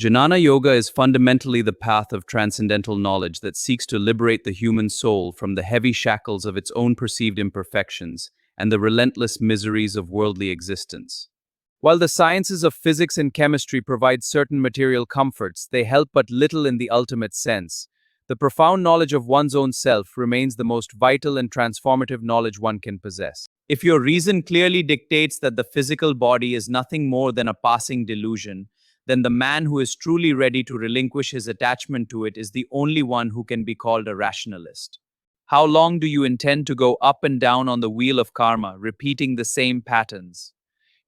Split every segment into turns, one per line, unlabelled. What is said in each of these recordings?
Jnana Yoga is fundamentally the path of transcendental knowledge that seeks to liberate the human soul from the heavy shackles of its own perceived imperfections and the relentless miseries of worldly existence. While the sciences of physics and chemistry provide certain material comforts, they help but little in the ultimate sense. The profound knowledge of one's own self remains the most vital and transformative knowledge one can possess. If your reason clearly dictates that the physical body is nothing more than a passing delusion, then the man who is truly ready to relinquish his attachment to it is the only one who can be called a rationalist. How long do you intend to go up and down on the wheel of karma, repeating the same patterns?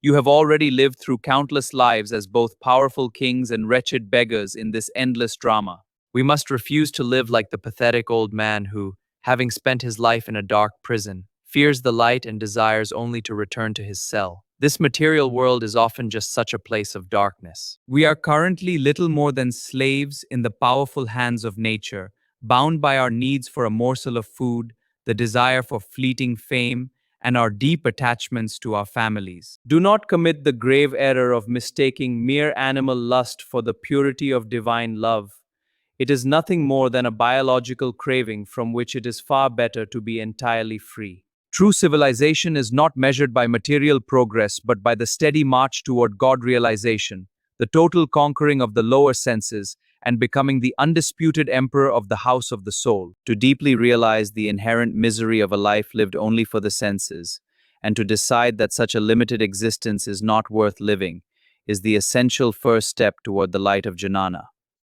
You have already lived through countless lives as both powerful kings and wretched beggars in this endless drama. We must refuse to live like the pathetic old man who, having spent his life in a dark prison, fears the light and desires only to return to his cell. This material world is often just such a place of darkness. We are currently little more than slaves in the powerful hands of nature, bound by our needs for a morsel of food, the desire for fleeting fame, and our deep attachments to our families. Do not commit the grave error of mistaking mere animal lust for the purity of divine love. It is nothing more than a biological craving from which it is far better to be entirely free. True civilization is not measured by material progress but by the steady march toward God realization, the total conquering of the lower senses, and becoming the undisputed emperor of the house of the soul. To deeply realize the inherent misery of a life lived only for the senses, and to decide that such a limited existence is not worth living, is the essential first step toward the light of jnana.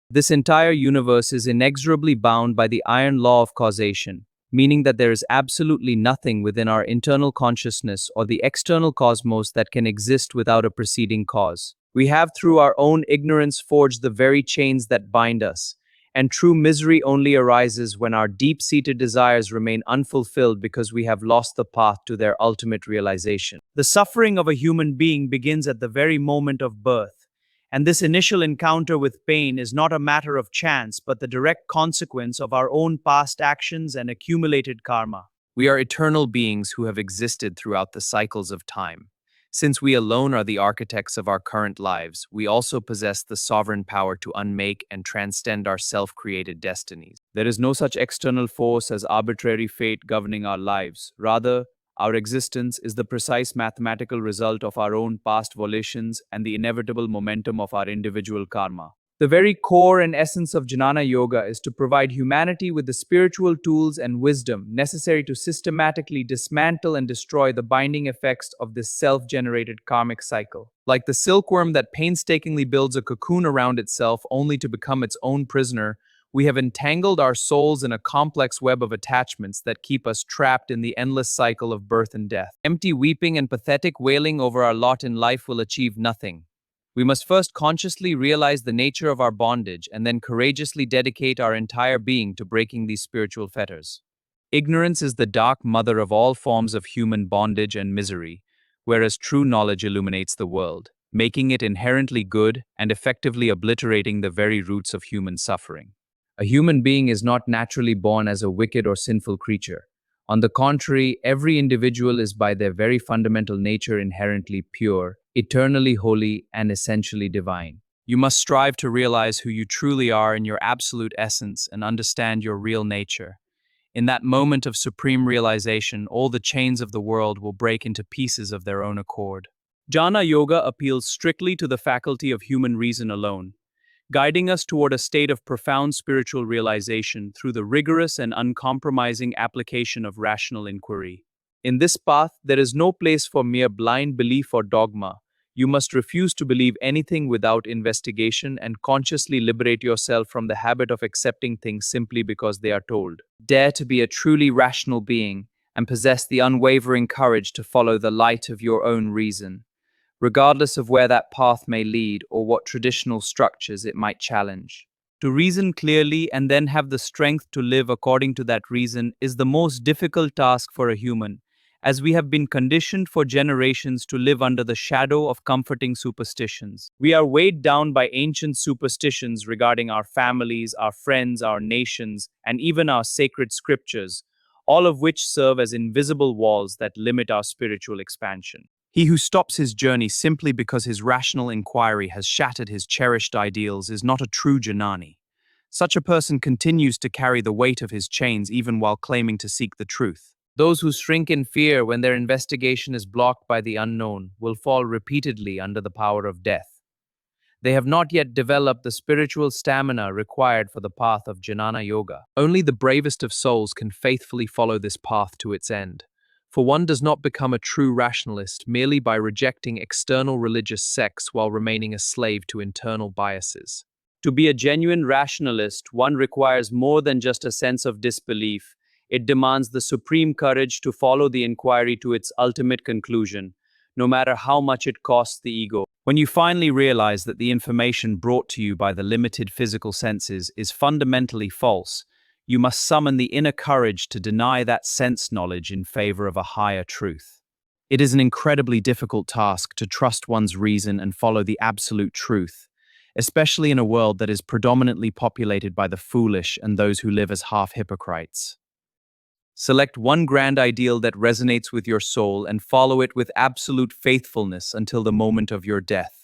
This entire universe is inexorably bound by the iron law of causation, meaning that there is absolutely nothing within our internal consciousness or the external cosmos that can exist without a preceding cause. We have through our own ignorance forged the very chains that bind us, and true misery only arises when our deep-seated desires remain unfulfilled because we have lost the path to their ultimate realization. The suffering of a human being begins at the very moment of birth, and this initial encounter with pain is not a matter of chance but the direct consequence of our own past actions and accumulated karma. We are eternal beings who have existed throughout the cycles of time. Since we alone are the architects of our current lives, we also possess the sovereign power to unmake and transcend our self-created destinies. There is no such external force as arbitrary fate governing our lives. Rather, our existence is the precise mathematical result of our own past volitions and the inevitable momentum of our individual karma. The very core and essence of Jnana Yoga is to provide humanity with the spiritual tools and wisdom necessary to systematically dismantle and destroy the binding effects of this self-generated karmic cycle. Like the silkworm that painstakingly builds a cocoon around itself only to become its own prisoner, we have entangled our souls in a complex web of attachments that keep us trapped in the endless cycle of birth and death. Empty weeping and pathetic wailing over our lot in life will achieve nothing. We must first consciously realize the nature of our bondage and then courageously dedicate our entire being to breaking these spiritual fetters. Ignorance is the dark mother of all forms of human bondage and misery, whereas true knowledge illuminates the world, making it inherently good and effectively obliterating the very roots of human suffering. A human being is not naturally born as a wicked or sinful creature. On the contrary, every individual is by their very fundamental nature inherently pure, eternally holy, and essentially divine. You must strive to realize who you truly are in your absolute essence and understand your real nature. In that moment of supreme realization, all the chains of the world will break into pieces of their own accord. Jnana Yoga appeals strictly to the faculty of human reason alone, guiding us toward a state of profound spiritual realization through the rigorous and uncompromising application of rational inquiry. In this path, there is no place for mere blind belief or dogma. You must refuse to believe anything without investigation and consciously liberate yourself from the habit of accepting things simply because they are told. Dare to be a truly rational being and possess the unwavering courage to follow the light of your own reason, regardless of where that path may lead or what traditional structures it might challenge. To reason clearly and then have the strength to live according to that reason is the most difficult task for a human, as we have been conditioned for generations to live under the shadow of comforting superstitions. We are weighed down by ancient superstitions regarding our families, our friends, our nations, and even our sacred scriptures, all of which serve as invisible walls that limit our spiritual expansion. He who stops his journey simply because his rational inquiry has shattered his cherished ideals is not a true Janani. Such a person continues to carry the weight of his chains even while claiming to seek the truth. Those who shrink in fear when their investigation is blocked by the unknown will fall repeatedly under the power of death. They have not yet developed the spiritual stamina required for the path of Jnana Yoga. Only the bravest of souls can faithfully follow this path to its end. For one does not become a true rationalist merely by rejecting external religious sects while remaining a slave to internal biases. To be a genuine rationalist, one requires more than just a sense of disbelief. It demands the supreme courage to follow the inquiry to its ultimate conclusion, no matter how much it costs the ego. When you finally realize that the information brought to you by the limited physical senses is fundamentally false, you must summon the inner courage to deny that sense knowledge in favor of a higher truth. It is an incredibly difficult task to trust one's reason and follow the absolute truth, especially in a world that is predominantly populated by the foolish and those who live as half-hypocrites. Select one grand ideal that resonates with your soul and follow it with absolute faithfulness until the moment of your death.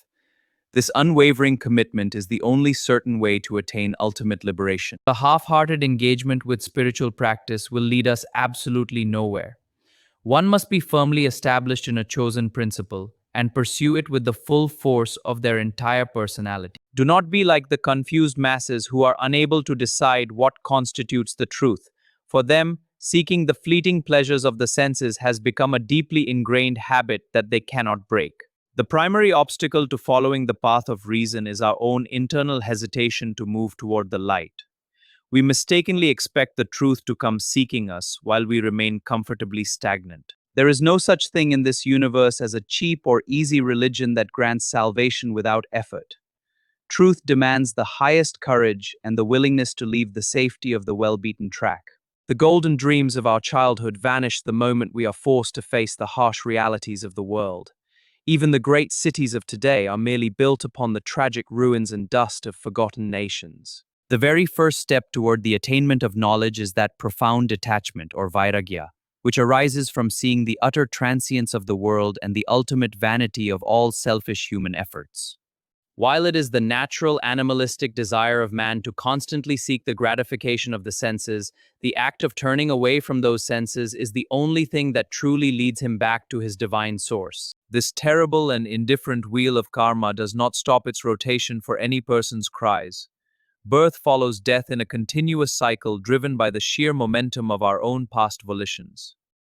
This unwavering commitment is the only certain way to attain ultimate liberation. A half-hearted engagement with spiritual practice will lead us absolutely nowhere. One must be firmly established in a chosen principle and pursue it with the full force of their entire personality. Do not be like the confused masses who are unable to decide what constitutes the truth. For them, seeking the fleeting pleasures of the senses has become a deeply ingrained habit that they cannot break. The primary obstacle to following the path of reason is our own internal hesitation to move toward the light. We mistakenly expect the truth to come seeking us while we remain comfortably stagnant. There is no such thing in this universe as a cheap or easy religion that grants salvation without effort. Truth demands the highest courage and the willingness to leave the safety of the well-beaten track. The golden dreams of our childhood vanish the moment we are forced to face the harsh realities of the world. Even the great cities of today are merely built upon the tragic ruins and dust of forgotten nations. The very first step toward the attainment of knowledge is that profound detachment, or vairagya, which arises from seeing the utter transience of the world and the ultimate vanity of all selfish human efforts. While it is the natural animalistic desire of man to constantly seek the gratification of the senses, the act of turning away from those senses is the only thing that truly leads him back to his divine source. This terrible and indifferent wheel of karma does not stop its rotation for any person's cries. Birth follows death in a continuous cycle driven by the sheer momentum of our own past volitions.